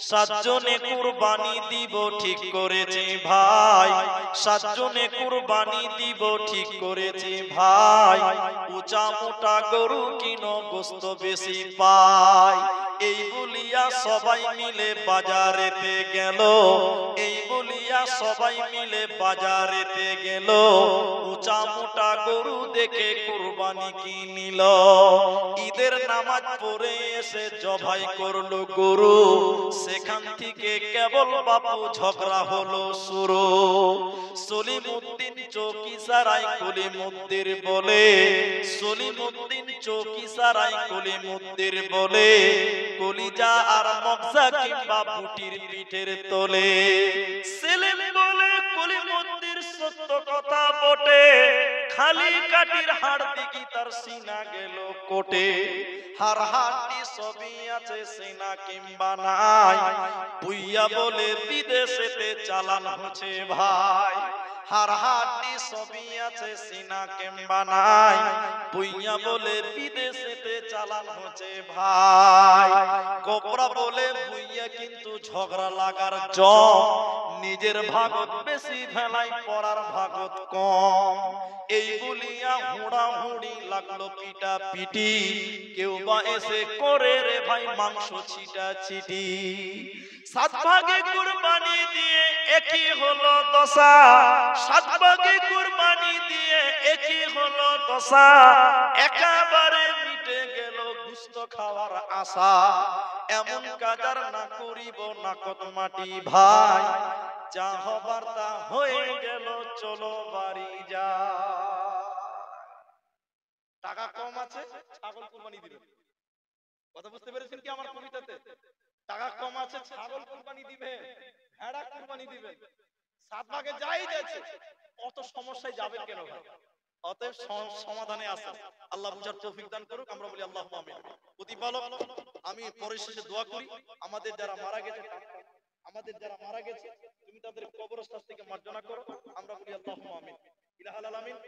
সাতজনে কুরবানি দিব ঠিক করেছি ভাই, সাতজনে কুরবানি দিব ঠিক করেছি ভাই। উঁচা মোটা গরু কিনো গোস্ত বেশি পাই। এই বলিয়া সবাই মিলে বাজারেতে গেল, এই বলিয়া সবাই মিলে বাজারেতে গেল। উঁচা মোটা গরু দেখে কুরবানি কিনিল। ঈদের নামাজ পড়ে এসে জবাই করলো গরু, সেখান থেকে কেবল বাপু ঝগড়া হলো শুরু। সলিমউদ্দিন চৌকি সারাই কলিমুদ্দির বলে, সলিমউদ্দিন চৌকি সারাই কলিমুদ্দির বলে, কলিজা আর মগজা কিংবা বুটির পিঠের তোলে। সেলিম বলে কলিমুদ্দির সত্য কথা বটে, খালি কাটির হাড় দিকি তার সিনা গেল কোটে। হার হাড্ডি সবই আছে সিনা কিংবা নাই, বুইয়া বলে বিদেশেতে চালান হচ্ছে ভাই। হার হাড্ডি সবই আছে সিনা কিংবা নাই, বুইয়া বলে বিদেশেতে চালান হচ্ছে ভাই। কোবরা বলে বুইয়া কিন্তু ঝগড়া লাগার জম, নিজের ভাগত বেশি ফেলাই পড়ার ভাগত কম। এই বলিয়া হুড়া হুড়ি লাগলো পিটা পিটি, কেউ বা এসে করে রে ভাই মাংস ছিটা ছিটি। সাত ভাগে কুরবানি দিয়ে একই হলো দশা, সাত ভাগে কুরবানি দিয়ে একই হলো দশা। একেবারে মিটে গেল গুস্ত খাওয়ার আশা, এমন কাজার না করিব না কত মাটি ভাই। যা হবার তা হয়ে গেল, চলো বাড়ি যা। টাকা কম আছে, ছাগল কুরবানি দিবেন। কথা বুঝতে পেরেছেন কি আমার কবিতাতে? টাকা কম আছে, ছাগল কুরবানি দিবে, ভেড়া কুরবানি দিবে। সাত ভাগে যাই যাচ্ছে, অত সমস্যায় যাবেন কেন ভাই? অতএব সমাধানে আসেন। আল্লাহ বুঝার তৌফিক দান করুক, আমরা বলি আল্লাহুম্মা আমিন। প্রতিপালক, আমি পরিশেষে দোয়া করি আমাদের যারা মারা গেছে, আমাদের যারা মারা গেছে তুমি তাদের কবরস্থান থেকে মার্জনা করো, আমরা বলি আল্লাহুম্মা আমিন। ইলাহাল আলামিন।